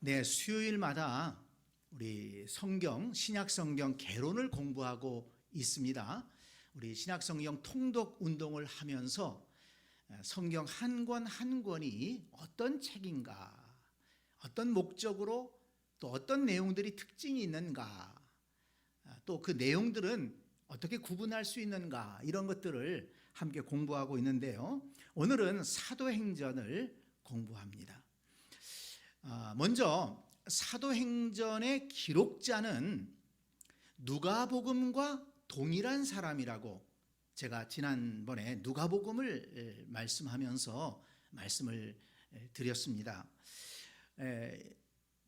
네, 수요일마다 우리 신약 성경 개론을 공부하고 있습니다. 우리 신약 성경 통독 운동을 하면서 성경 한 권 한 권이 어떤 책인가, 어떤 목적으로 또 어떤 내용들이 특징이 있는가, 또 그 내용들은 어떻게 구분할 수 있는가, 이런 것들을 함께 공부하고 있는데요. 오늘은 사도행전을 공부합니다. 먼저 사도행전의 기록자는 누가복음과 동일한 사람이라고 제가 지난번에 누가복음을 말씀하면서 말씀을 드렸습니다.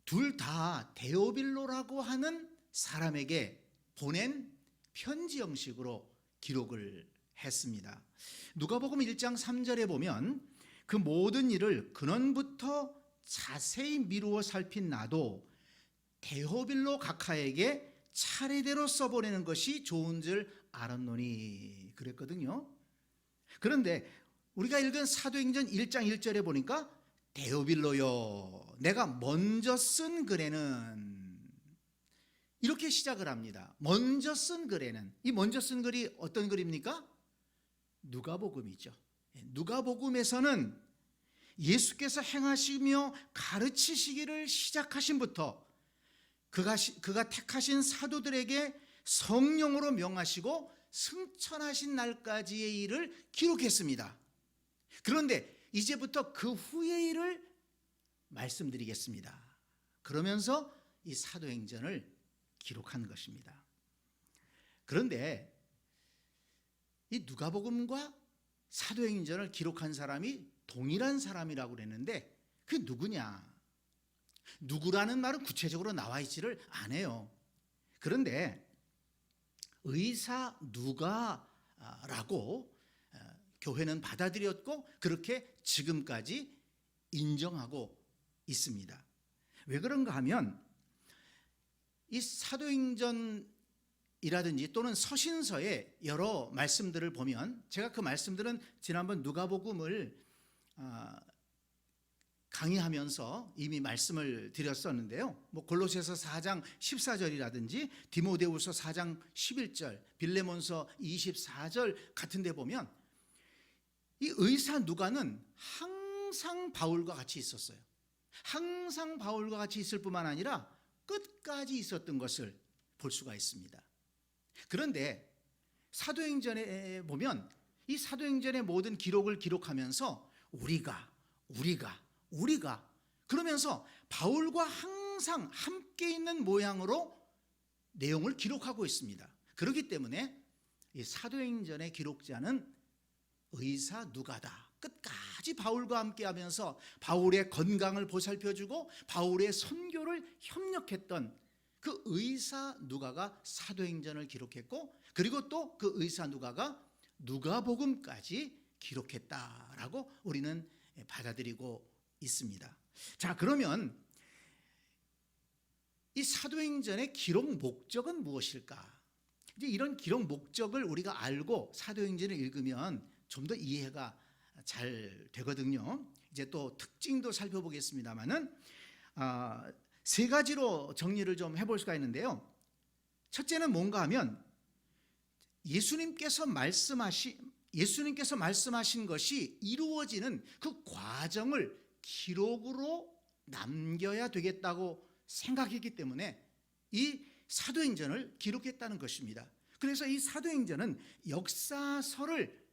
둘 다 데오빌로라고 하는 사람에게 보낸 편지 형식으로 기록을 했습니다. 누가복음 1장 3절에 보면 그 모든 일을 근원부터 자세히 미루어 살핀 나도 데오빌로 각하에게 차례대로 써보내는 것이 좋은 줄 알았노니 그랬거든요. 그런데 우리가 읽은 사도행전 1장 1절에 보니까 데오빌로요, 내가 먼저 쓴 글에는, 이렇게 시작을 합니다. 먼저 쓴 글에는, 이 먼저 쓴 글이 어떤 글입니까? 누가복음이죠. 누가복음에서는 예수께서 행하시며 가르치시기를 시작하신부터 그가 택하신 사도들에게 성령으로 명하시고 승천하신 날까지의 일을 기록했습니다. 그런데 이제부터 그 후의 일을 말씀드리겠습니다. 그러면서 이 사도행전을 기록한 것입니다. 그런데 이 누가복음과 사도행전을 기록한 사람이 동일한 사람이라고 그랬는데 그게 누구냐? 누구라는 말은 구체적으로 나와 있지를 않아요. 그런데 의사 누가라고 교회는 받아들였고 그렇게 지금까지 인정하고 있습니다. 왜 그런가 하면 이 사도행전이라든지 또는 서신서의 여러 말씀들을 보면, 제가 그 말씀들은 지난번 누가복음을 강의하면서 이미 말씀을 드렸었는데요. 골로새서 4장 14절이라든지 디모데후서 4장 11절, 빌레몬서 24절 같은 데 보면 이 의사 누가는 항상 바울과 같이 있었어요. 항상 바울과 같이 있을 뿐만 아니라 끝까지 있었던 것을 볼 수가 있습니다. 그런데 사도행전에 보면 이 사도행전의 모든 기록을 기록하면서 우리가 그러면서 바울과 항상 함께 있는 모양으로 내용을 기록하고 있습니다. 그렇기 때문에 이 사도행전의 기록자는 의사 누가다. 끝까지 바울과 함께 하면서 바울의 건강을 보살펴주고 바울의 선교를 협력했던 그 의사 누가가 사도행전을 기록했고, 그리고 또 그 의사 누가가 누가복음까지 기록했다라고 우리는 받아들이고 있습니다. 자, 그러면 이 사도행전의 기록 목적은 무엇일까? 이제 이런 기록 목적을 우리가 알고 사도행전을 읽으면 좀 더 이해가 잘 되거든요. 이제 또 특징도 살펴보겠습니다만은 세 가지로 정리를 좀 해볼 수가 있는데요. 첫째는 뭔가 하면 예수님께서 말씀하신 것이 이루어지는 그 과정을 기록으로 남겨야 되겠다고 생각했기 때문에 이 사도행전을 기록했다는 것입니다. 그래서 이 사도행전은 역사서를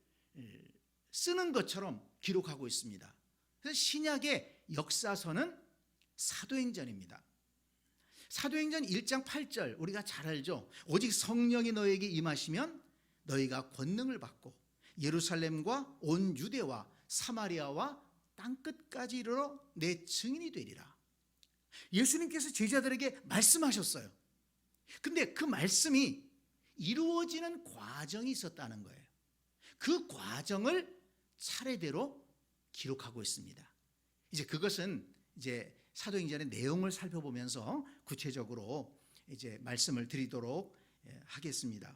쓰는 것처럼 기록하고 있습니다. 그래서 신약의 역사서는 사도행전입니다. 사도행전 1장 8절 우리가 잘 알죠. 오직 성령이 너에게 임하시면 너희가 권능을 받고 예루살렘과 온 유대와 사마리아와 땅끝까지 이르러 내 증인이 되리라. 예수님께서 제자들에게 말씀하셨어요. 근데 그 말씀이 이루어지는 과정이 있었다는 거예요. 그 과정을 차례대로 기록하고 있습니다. 이제 그것은 이제 사도행전의 내용을 살펴보면서 구체적으로 이제 말씀을 드리도록 하겠습니다.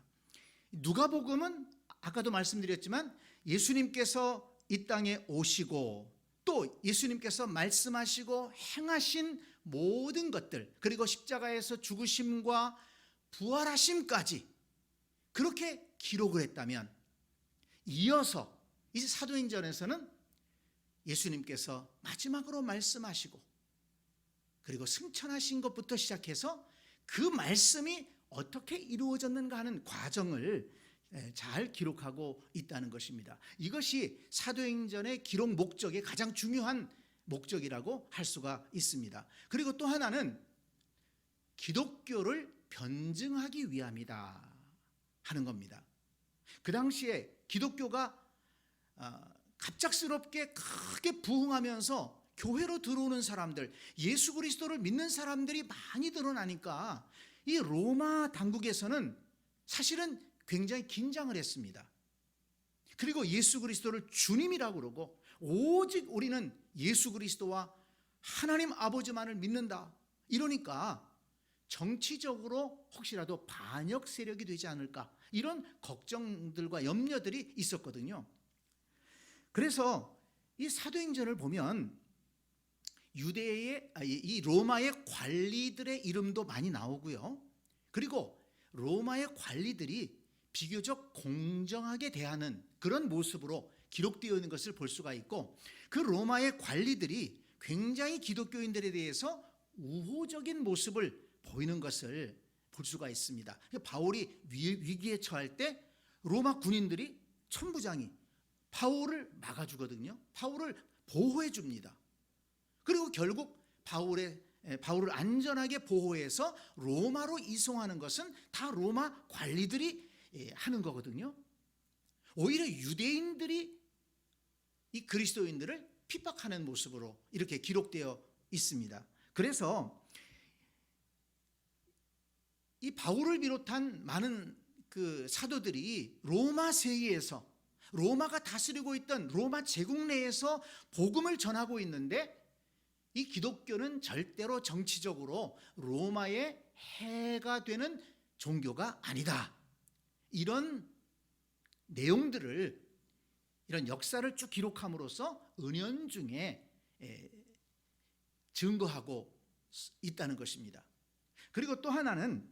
누가복음은 아까도 말씀드렸지만 예수님께서 이 땅에 오시고 또 예수님께서 말씀하시고 행하신 모든 것들, 그리고 십자가에서 죽으심과 부활하심까지 그렇게 기록을 했다면, 이어서 이제 사도행전에서는 예수님께서 마지막으로 말씀하시고 그리고 승천하신 것부터 시작해서 그 말씀이 어떻게 이루어졌는가 하는 과정을 잘 기록하고 있다는 것입니다. 이것이 사도행전의 기록 목적의 가장 중요한 목적이라고 할 수가 있습니다. 그리고 또 하나는 기독교를 변증하기 위함이다 하는 겁니다. 그 당시에 기독교가 갑작스럽게 크게 부흥하면서 교회로 들어오는 사람들, 예수 그리스도를 믿는 사람들이 많이 드러나니까 이 로마 당국에서는 사실은 굉장히 긴장을 했습니다. 그리고 예수 그리스도를 주님이라고 그러고 오직 우리는 예수 그리스도와 하나님 아버지만을 믿는다 이러니까 정치적으로 혹시라도 반역 세력이 되지 않을까, 이런 걱정들과 염려들이 있었거든요. 그래서 이 사도행전을 보면 유대의 이 로마의 관리들의 이름도 많이 나오고요. 그리고 로마의 관리들이 비교적 공정하게 대하는 그런 모습으로 기록되어 있는 것을 볼 수가 있고, 그 로마의 관리들이 굉장히 기독교인들에 대해서 우호적인 모습을 보이는 것을 볼 수가 있습니다. 바울이 위기에 처할 때 로마 군인들이 천부장이 바울을 막아주거든요. 바울을 보호해 줍니다. 그리고 결국 바울을 안전하게 보호해서 로마로 이송하는 것은 다 로마 관리들이 하는 거거든요. 오히려 유대인들이 이 그리스도인들을 핍박하는 모습으로 이렇게 기록되어 있습니다. 그래서 이 바울을 비롯한 많은 그 사도들이 로마 세계에서, 로마가 다스리고 있던 로마 제국 내에서 복음을 전하고 있는데, 이 기독교는 절대로 정치적으로 로마의 해가 되는 종교가 아니다, 이런 내용들을, 이런 역사를 쭉 기록함으로써 은연중에 증거하고 있다는 것입니다. 그리고 또 하나는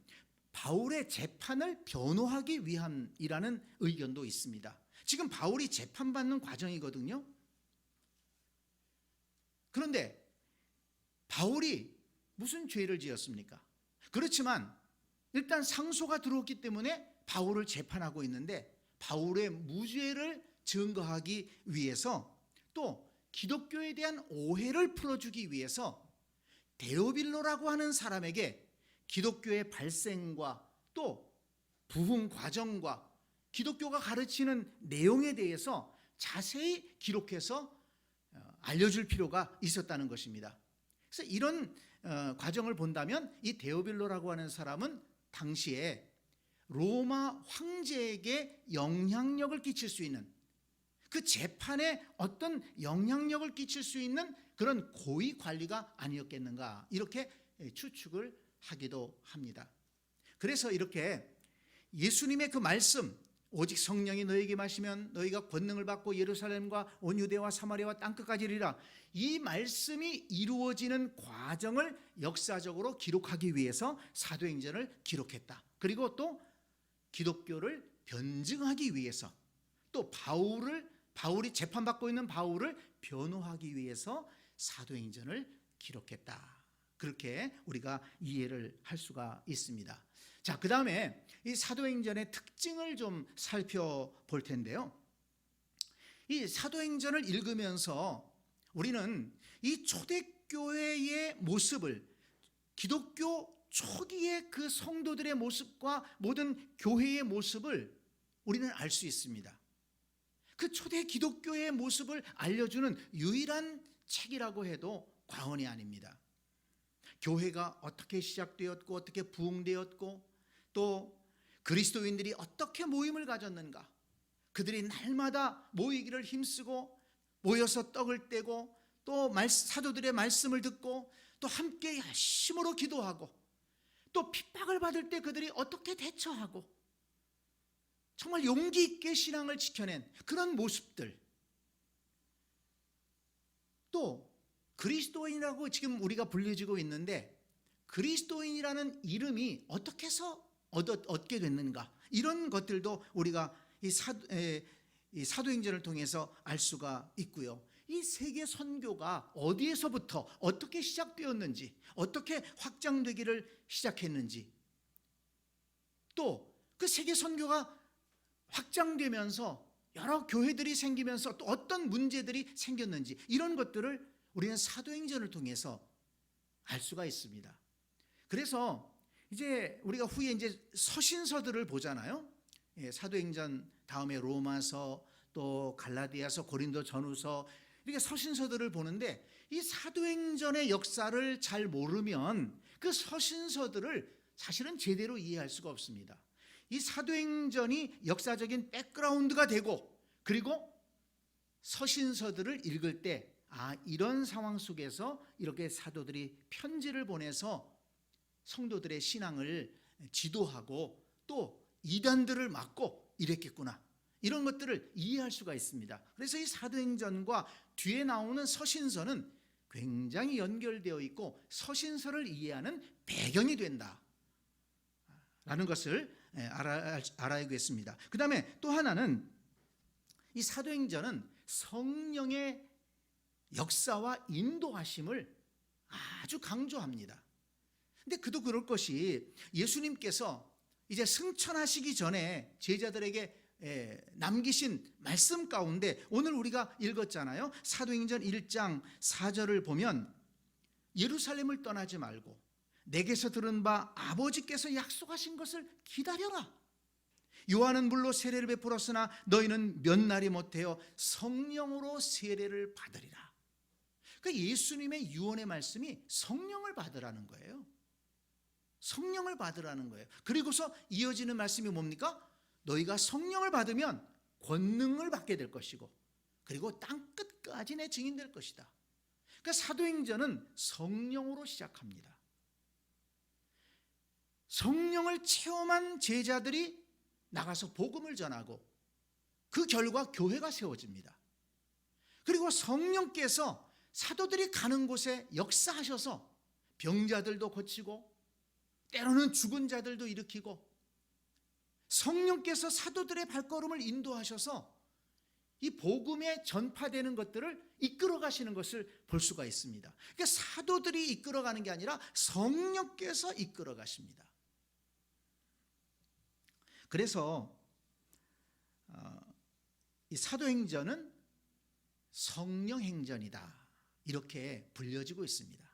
바울의 재판을 변호하기 위함이라는 의견도 있습니다. 지금 바울이 재판받는 과정이거든요. 그런데 바울이 무슨 죄를 지었습니까? 그렇지만 일단 상소가 들어왔기 때문에 바울을 재판하고 있는데, 바울의 무죄를 증거하기 위해서, 또 기독교에 대한 오해를 풀어주기 위해서 데오빌로라고 하는 사람에게 기독교의 발생과 또 부흥 과정과 기독교가 가르치는 내용에 대해서 자세히 기록해서 알려줄 필요가 있었다는 것입니다. 그래서 이런 과정을 본다면 이 데오빌로라고 하는 사람은 당시에 로마 황제에게 영향력을 끼칠 수 있는, 그 재판에 어떤 영향력을 끼칠 수 있는 그런 고위 관리가 아니었겠는가, 이렇게 추측을 하기도 합니다. 그래서 이렇게 예수님의 그 말씀, 오직 성령이 너에게 임하시면 너희가 권능을 받고 예루살렘과 온 유대와 사마리아와 땅끝까지 이르리라, 이 말씀이 이루어지는 과정을 역사적으로 기록하기 위해서 사도행전을 기록했다. 그리고 또 기독교를 변증하기 위해서, 또 바울이 재판받고 있는 바울을 변호하기 위해서 사도행전을 기록했다. 그렇게 우리가 이해를 할 수가 있습니다. 자, 그 다음에 이 사도행전의 특징을 좀 살펴볼 텐데요. 이 사도행전을 읽으면서 우리는 이 초대교회의 모습을, 기독교 초기의 그 성도들의 모습과 모든 교회의 모습을 우리는 알 수 있습니다. 그 초대 기독교의 모습을 알려주는 유일한 책이라고 해도 과언이 아닙니다. 교회가 어떻게 시작되었고 어떻게 부흥되었고, 또 그리스도인들이 어떻게 모임을 가졌는가, 그들이 날마다 모이기를 힘쓰고 모여서 떡을 떼고 또 사도들의 말씀을 듣고 또 함께 열심으로 기도하고, 또 핍박을 받을 때 그들이 어떻게 대처하고 정말 용기 있게 신앙을 지켜낸 그런 모습들, 또 그리스도인이라고 지금 우리가 불려지고 있는데 그리스도인이라는 이름이 어떻게 해서 얻게 됐는가, 이런 것들도 우리가 이 사도행전을 통해서 알 수가 있고요. 이 세계 선교가 어디에서부터 어떻게 시작되었는지, 어떻게 확장되기를 시작했는지, 또 그 세계 선교가 확장되면서 여러 교회들이 생기면서 또 어떤 문제들이 생겼는지, 이런 것들을 우리는 사도행전을 통해서 알 수가 있습니다. 그래서 이제 우리가 후에 이제 서신서들을 보잖아요. 사도행전 다음에 로마서, 또 갈라디아서, 고린도 전후서, 이렇게 서신서들을 보는데 이 사도행전의 역사를 잘 모르면 그 서신서들을 사실은 제대로 이해할 수가 없습니다. 이 사도행전이 역사적인 백그라운드가 되고, 그리고 서신서들을 읽을 때 이런 상황 속에서 이렇게 사도들이 편지를 보내서 성도들의 신앙을 지도하고 또 이단들을 막고 이랬겠구나, 이런 것들을 이해할 수가 있습니다. 그래서 이 사도행전과 뒤에 나오는 서신서는 굉장히 연결되어 있고 서신서를 이해하는 배경이 된다 라는 것을 알아야겠습니다. 그 다음에 또 하나는 이 사도행전은 성령의 역사와 인도하심을 아주 강조합니다. 근데 그도 그럴 것이, 예수님께서 이제 승천하시기 전에 제자들에게 남기신 말씀 가운데 오늘 우리가 읽었잖아요. 사도행전 1장 4절을 보면 예루살렘을 떠나지 말고 내게서 들은 바 아버지께서 약속하신 것을 기다려라. 요한은 물로 세례를 베풀었으나 너희는 몇 날이 못하여 성령으로 세례를 받으리라. 그러니까 예수님의 유언의 말씀이 성령을 받으라는 거예요. 성령을 받으라는 거예요. 그리고서 이어지는 말씀이 뭡니까? 너희가 성령을 받으면 권능을 받게 될 것이고, 그리고 땅끝까지 내 증인 될 것이다. 그러니까 사도행전은 성령으로 시작합니다. 성령을 체험한 제자들이 나가서 복음을 전하고 그 결과 교회가 세워집니다. 그리고 성령께서 사도들이 가는 곳에 역사하셔서 병자들도 고치고 때로는 죽은 자들도 일으키고, 성령께서 사도들의 발걸음을 인도하셔서 이 복음에 전파되는 것들을 이끌어 가시는 것을 볼 수가 있습니다. 그러니까 사도들이 이끌어 가는 게 아니라 성령께서 이끌어 가십니다. 그래서 이 사도행전은 성령행전이다, 이렇게 불려지고 있습니다.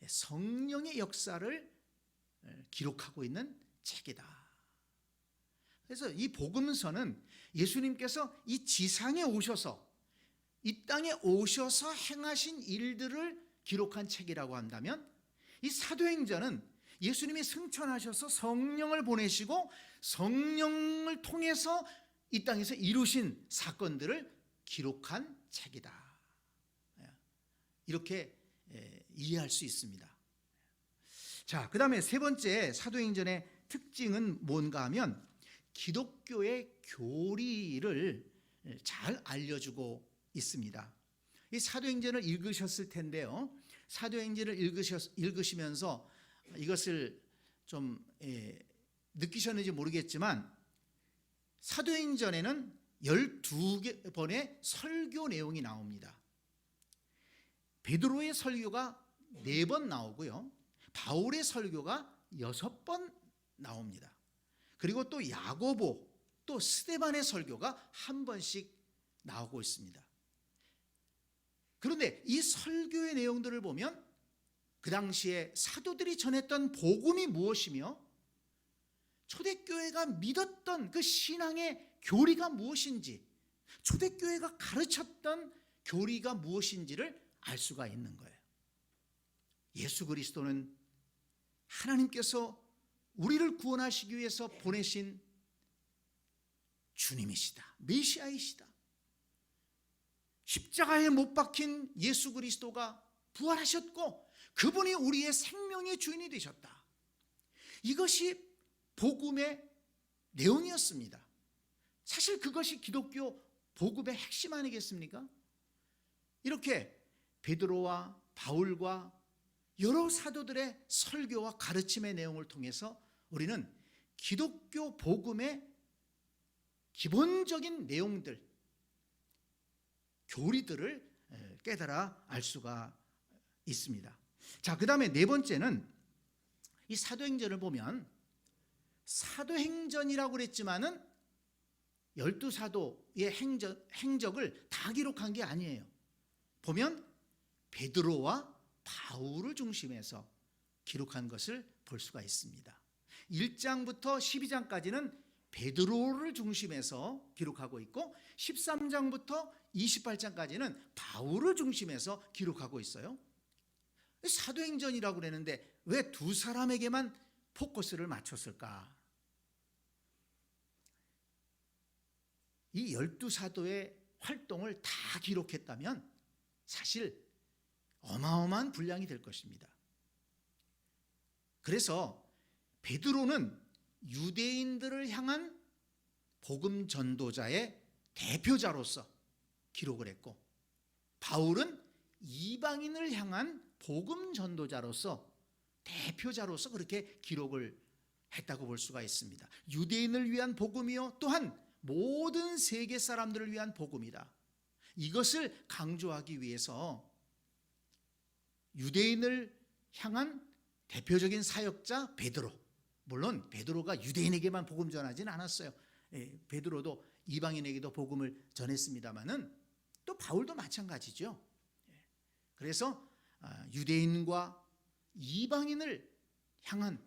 성령의 역사를 기록하고 있는 책이다. 그래서 이 복음서는 예수님께서 이 지상에 오셔서, 이 땅에 오셔서 행하신 일들을 기록한 책이라고 한다면, 이 사도행전은 예수님이 승천하셔서 성령을 보내시고 성령을 통해서 이 땅에서 이루신 사건들을 기록한 책이다, 이렇게 이해할 수 있습니다. 자, 그 다음에 세 번째 사도행전의 특징은 뭔가 하면 기독교의 교리를 잘 알려주고 있습니다. 이 사도행전을 읽으셨을 텐데요, 사도행전을 읽으시면서 이것을 좀 느끼셨는지 모르겠지만, 사도행전에는 12번의 설교 내용이 나옵니다. 베드로의 설교가 4번 나오고요, 바울의 설교가 6번 나옵니다. 그리고 또 야고보, 또 스데반의 설교가 1번씩 나오고 있습니다. 그런데 이 설교의 내용들을 보면 그 당시에 사도들이 전했던 복음이 무엇이며 초대교회가 믿었던 그 신앙의 교리가 무엇인지, 초대교회가 가르쳤던 교리가 무엇인지를 알 수가 있는 거예요. 예수 그리스도는 하나님께서 우리를 구원하시기 위해서 보내신 주님이시다, 메시아이시다. 십자가에 못 박힌 예수 그리스도가 부활하셨고 그분이 우리의 생명의 주인이 되셨다. 이것이 복음의 내용이었습니다. 사실 그것이 기독교 복음의 핵심 아니겠습니까? 이렇게 베드로와 바울과 여러 사도들의 설교와 가르침의 내용을 통해서 우리는 기독교 복음의 기본적인 내용들, 교리들을 깨달아 알 수가 있습니다. 자, 그 다음에 네 번째는 이 사도행전을 보면 사도행전이라고 그랬지만은 12사도의 행적을 다 기록한 게 아니에요. 보면 베드로와 바울을 중심해서 기록한 것을 볼 수가 있습니다. 1장부터 12장까지는 베드로를 중심해서 기록하고 있고 13장부터 28장까지는 바울을 중심해서 기록하고 있어요. 사도행전이라고 그랬는데 왜 두 사람에게만 포커스를 맞췄을까? 이 12사도의 활동을 다 기록했다면 사실 어마어마한 분량이 될 것입니다. 그래서 베드로는 유대인들을 향한 복음 전도자의 대표자로서 기록을 했고, 바울은 이방인을 향한 복음 전도자로서 대표자로서 그렇게 기록을 했다고 볼 수가 있습니다. 유대인을 위한 복음이요 또한 모든 세계 사람들을 위한 복음이다. 이것을 강조하기 위해서 유대인을 향한 대표적인 사역자 베드로, 물론 베드로가 유대인에게만 복음 전하지는 않았어요. 베드로도 이방인에게도 복음을 전했습니다마는 또 바울도 마찬가지죠. 그래서 유대인과 이방인을 향한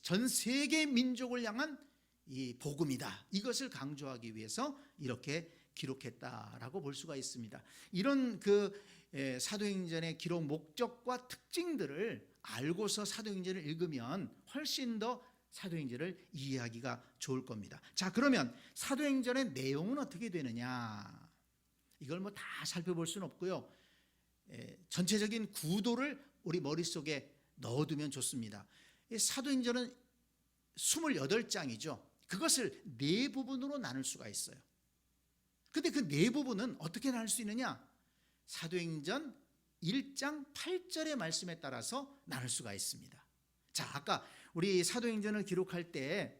전 세계 민족을 향한 이 복음이다. 이것을 강조하기 위해서 이렇게 기록했다라고 볼 수가 있습니다. 이런 사도행전의 기록 목적과 특징들을 알고서 사도행전을 읽으면 훨씬 더 사도행전을 이해하기가 좋을 겁니다. 자, 그러면 사도행전의 내용은 어떻게 되느냐? 이걸 뭐 다 살펴볼 수는 없고요. 전체적인 구도를 우리 머릿속에 넣어두면 좋습니다. 사도행전은 28장이죠. 그것을 네 부분으로 나눌 수가 있어요. 근데 그 네 부분은 어떻게 나눌 수 있느냐? 사도행전 1장 8절의 말씀에 따라서 나눌 수가 있습니다. 자, 아까 우리 사도행전을 기록할 때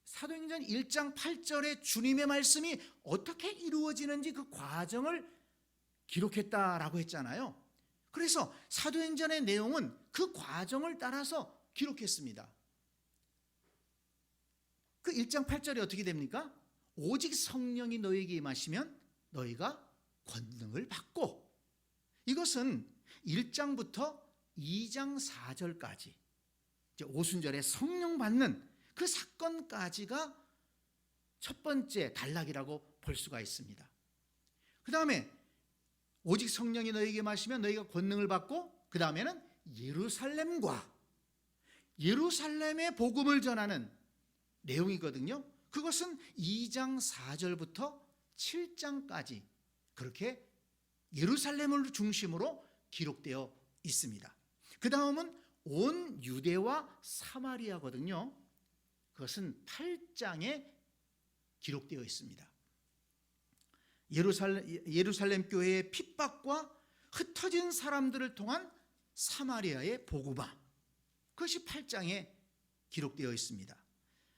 사도행전 1장 8절에 주님의 말씀이 어떻게 이루어지는지 그 과정을 기록했다라고 했잖아요. 그래서 사도행전의 내용은 그 과정을 따라서 기록했습니다. 그 1장 8절이 어떻게 됩니까? 오직 성령이 너희에게 임하시면 너희가 권능을 받고, 이것은 1장부터 2장 4절까지 오순절에 성령 받는 그 사건까지가 첫 번째 단락이라고 볼 수가 있습니다. 그 다음에 오직 성령이 너희에게 임하시면 너희가 권능을 받고, 그 다음에는 예루살렘의 복음을 전하는 내용이거든요. 그것은 2장 4절부터 7장까지 그렇게 예루살렘을 중심으로 기록되어 있습니다. 그 다음은 온 유대와 사마리아거든요. 그것은 8장에 기록되어 있습니다. 예루살렘 교회의 핍박과 흩어진 사람들을 통한 사마리아의 복음화, 그것이 8장에 기록되어 있습니다.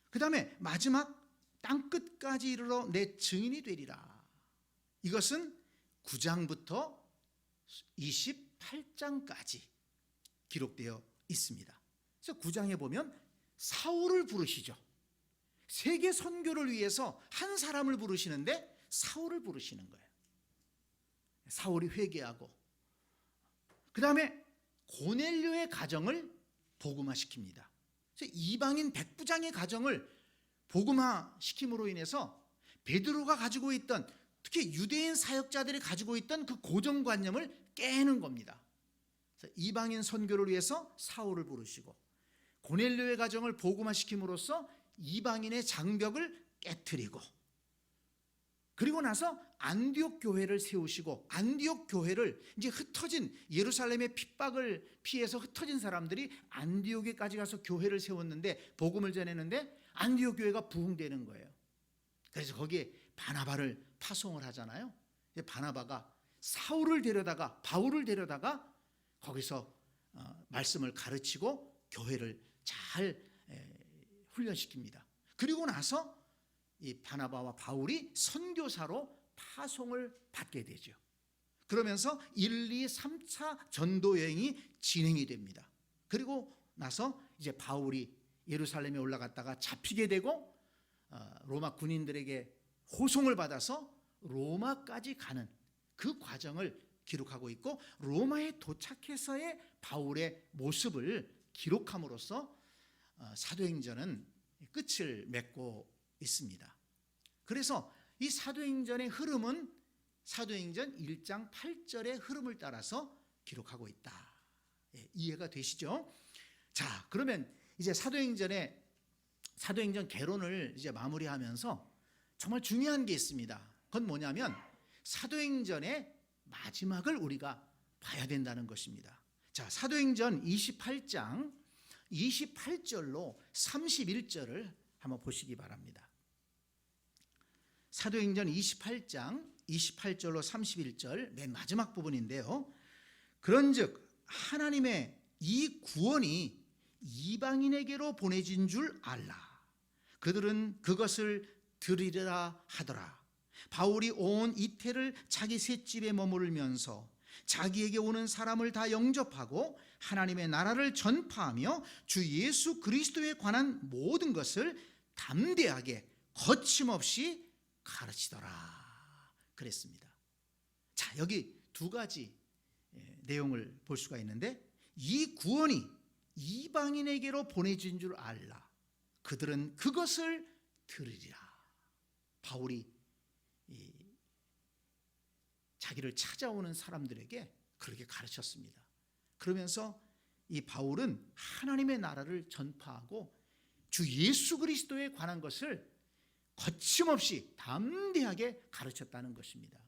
그 다음에 마지막 땅끝까지 이르러 내 증인이 되리라, 이것은 9장부터 28장까지 기록되어 있습니다. 그래서 9장에 보면 사울을 부르시죠. 세계 선교를 위해서 한 사람을 부르시는데 사울을 부르시는 거예요. 사울이 회개하고, 그 다음에 고넬료의 가정을 복음화시킵니다. 그래서 이방인 백부장의 가정을 복음화시킴으로 인해서 베드로가 가지고 있던, 특히 유대인 사역자들이 가지고 있던 그 고정관념을 깨는 겁니다. 그래서 이방인 선교를 위해서 사울을 부르시고, 고넬료의 가정을 복음화시킴으로써 이방인의 장벽을 깨트리고, 그리고 나서 안디옥 교회를 세우시고, 안디옥 교회를 이제 흩어진 예루살렘의 핍박을 피해서 흩어진 사람들이 안디옥에까지 가서 교회를 세웠는데, 복음을 전했는데 안디옥 교회가 부흥되는 거예요. 그래서 거기에 바나바를 파송을 하잖아요. 바나바가 사울을 데려다가 바울을 데려다가 거기서 말씀을 가르치고 교회를 잘 훈련시킵니다. 그리고 나서 이 바나바와 바울이 선교사로 파송을 받게 되죠. 그러면서 1, 2, 3차 전도 여행이 진행이 됩니다. 그리고 나서 이제 바울이 예루살렘에 올라갔다가 잡히게 되고 로마 군인들에게 호송을 받아서 로마까지 가는 그 과정을 기록하고 있고, 로마에 도착해서의 바울의 모습을 기록함으로써 사도행전은 끝을 맺고 있습니다. 그래서 이 사도행전의 흐름은 사도행전 1장 8절의 흐름을 따라서 기록하고 있다. 이해가 되시죠? 자, 그러면 이제 사도행전 개론을 이제 마무리하면서 정말 중요한 게 있습니다. 그건 뭐냐면 사도행전의 마지막을 우리가 봐야 된다는 것입니다. 자, 사도행전 28장 28절로 31절을 한번 보시기 바랍니다. 사도행전 28장 28절로 31절 맨 마지막 부분인데요. 그런즉 하나님의 이 구원이 이방인에게로 보내진 줄 알라. 그들은 그것을 들으리라 하더라. 바울이 온 이태를 자기 셋집에 머무르면서 자기에게 오는 사람을 다 영접하고 하나님의 나라를 전파하며 주 예수 그리스도에 관한 모든 것을 담대하게 거침없이 가르치더라 그랬습니다. 자, 여기 두 가지 내용을 볼 수가 있는데, 이 구원이 이방인에게로 보내진 줄 알라. 그들은 그것을 들으리라. 바울이 자기를 찾아오는 사람들에게 그렇게 가르쳤습니다. 그러면서 이 바울은 하나님의 나라를 전파하고 주 예수 그리스도에 관한 것을 거침없이 담대하게 가르쳤다는 것입니다.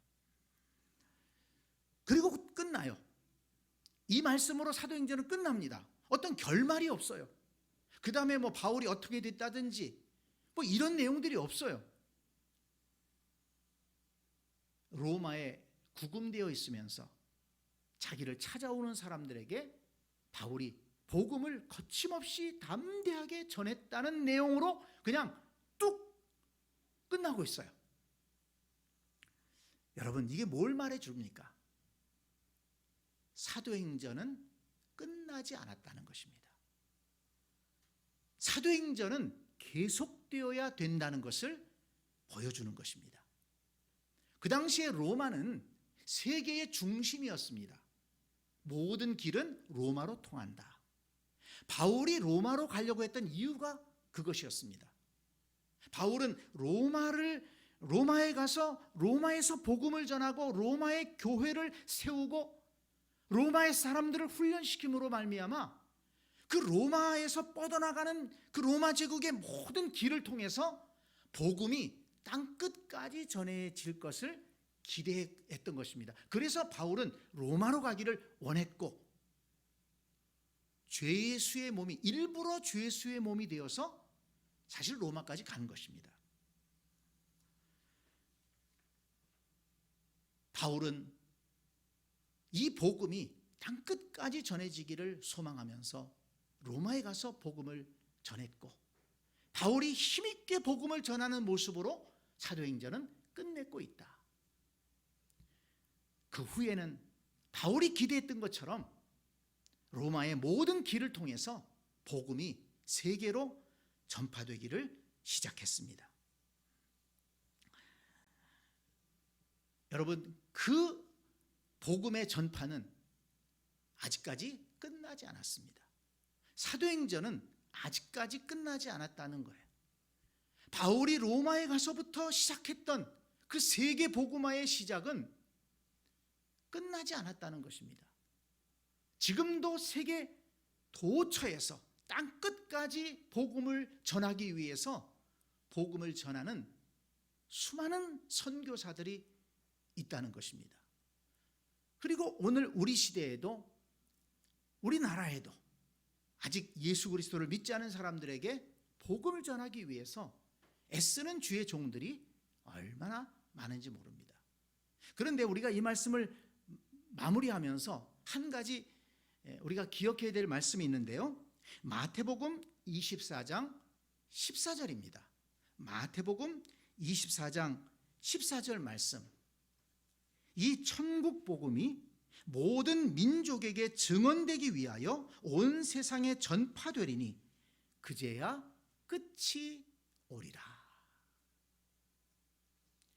그리고 끝나요. 이 말씀으로 사도행전은 끝납니다. 어떤 결말이 없어요. 그 다음에 뭐 바울이 어떻게 됐다든지 뭐 이런 내용들이 없어요. 로마에 구금되어 있으면서 자기를 찾아오는 사람들에게 바울이 복음을 거침없이 담대하게 전했다는 내용으로 그냥 뚝 끝나고 있어요. 여러분, 이게 뭘 말해줍니까? 사도행전은 끝나지 않았다는 것입니다. 사도행전은 계속되어야 된다는 것을 보여주는 것입니다. 그 당시에 로마는 세계의 중심이었습니다. 모든 길은 로마로 통한다. 바울이 로마로 가려고 했던 이유가 그것이었습니다. 바울은 로마에 가서 로마에서 복음을 전하고 로마의 교회를 세우고 로마의 사람들을 훈련시킴으로 말미암아 그 로마에서 뻗어나가는 그 로마 제국의 모든 길을 통해서 복음이 땅끝까지 전해질 것을 기대했던 것입니다. 그래서 바울은 로마로 가기를 원했고, 죄수의 몸이 일부러 죄수의 몸이 되어서 사실 로마까지 간 것입니다. 바울은 이 복음이 땅끝까지 전해지기를 소망하면서 로마에 가서 복음을 전했고, 바울이 힘있게 복음을 전하는 모습으로 사도행전은 끝맺고 있다. 그 후에는 바울이 기대했던 것처럼 로마의 모든 길을 통해서 복음이 세계로 전파되기를 시작했습니다. 여러분, 그 복음의 전파는 아직까지 끝나지 않았습니다. 사도행전은 아직까지 끝나지 않았다는 거예요. 바울이 로마에 가서부터 시작했던 그 세계 복음화의 시작은 끝나지 않았다는 것입니다. 지금도 세계 도처에서 땅끝까지 복음을 전하기 위해서 복음을 전하는 수많은 선교사들이 있다는 것입니다. 그리고 오늘 우리 시대에도 우리나라에도 아직 예수 그리스도를 믿지 않은 사람들에게 복음을 전하기 위해서 애쓰는 주의 종들이 얼마나 많은지 모릅니다. 그런데 우리가 이 말씀을 마무리하면서 한 가지 우리가 기억해야 될 말씀이 있는데요. 마태복음 24장 14절입니다. 마태복음 24장 14절 말씀. 이 천국 복음이 모든 민족에게 증언되기 위하여 온 세상에 전파되리니 그제야 끝이 오리라.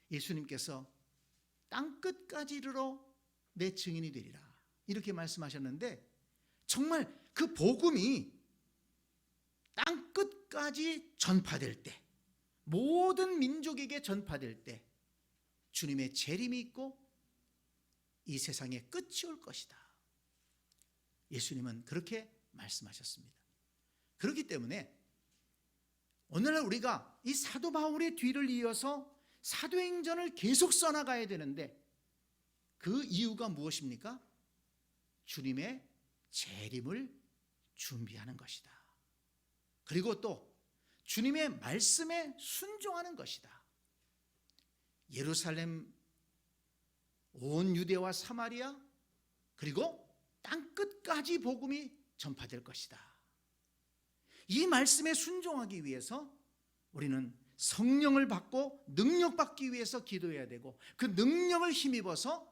예수님께서 땅끝까지 이르러 내 증인이 되리라, 이렇게 말씀하셨는데, 정말 그 복음이 땅끝까지 전파될 때, 모든 민족에게 전파될 때 주님의 재림이 있고 이 세상에 끝이 올 것이다. 예수님은 그렇게 말씀하셨습니다. 그렇기 때문에 오늘날 우리가 이 사도 바울의 뒤를 이어서 사도행전을 계속 써나가야 되는데, 그 이유가 무엇입니까? 주님의 재림을 준비하는 것이다. 그리고 또 주님의 말씀에 순종하는 것이다. 예루살렘, 온 유대와 사마리아, 그리고 땅끝까지 복음이 전파될 것이다. 이 말씀에 순종하기 위해서 우리는 성령을 받고 능력받기 위해서 기도해야 되고, 그 능력을 힘입어서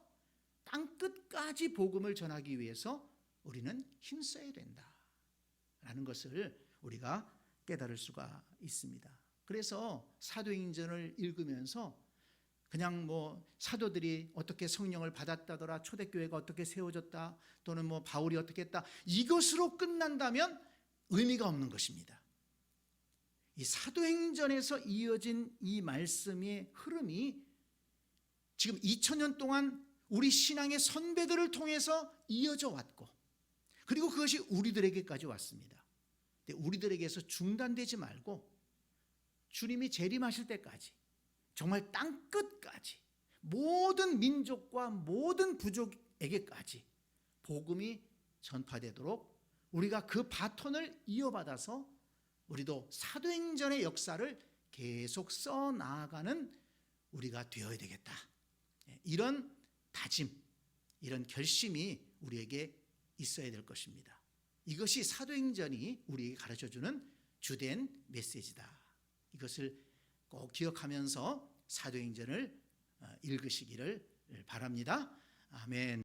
땅끝까지 복음을 전하기 위해서 우리는 힘써야 된다라는 것을 우리가 깨달을 수가 있습니다. 그래서 사도행전을 읽으면서 그냥 사도들이 어떻게 성령을 받았다더라, 초대교회가 어떻게 세워졌다, 또는 바울이 어떻게 했다, 이것으로 끝난다면 의미가 없는 것입니다. 이 사도행전에서 이어진 이 말씀의 흐름이 지금 2000년 동안 우리 신앙의 선배들을 통해서 이어져 왔고, 그리고 그것이 우리들에게까지 왔습니다. 근데 우리들에게서 중단되지 말고 주님이 재림하실 때까지 정말 땅끝까지 모든 민족과 모든 부족에게까지 복음이 전파되도록 우리가 그 바톤을 이어받아서 우리도 사도행전의 역사를 계속 써나가는 우리가 되어야 되겠다. 이런 다짐, 이런 결심이 우리에게 있어야 될 것입니다. 이것이 사도행전이 우리에게 가르쳐주는 주된 메시지다. 이것을 꼭 기억하면서 사도행전을 읽으시기를 바랍니다. 아멘.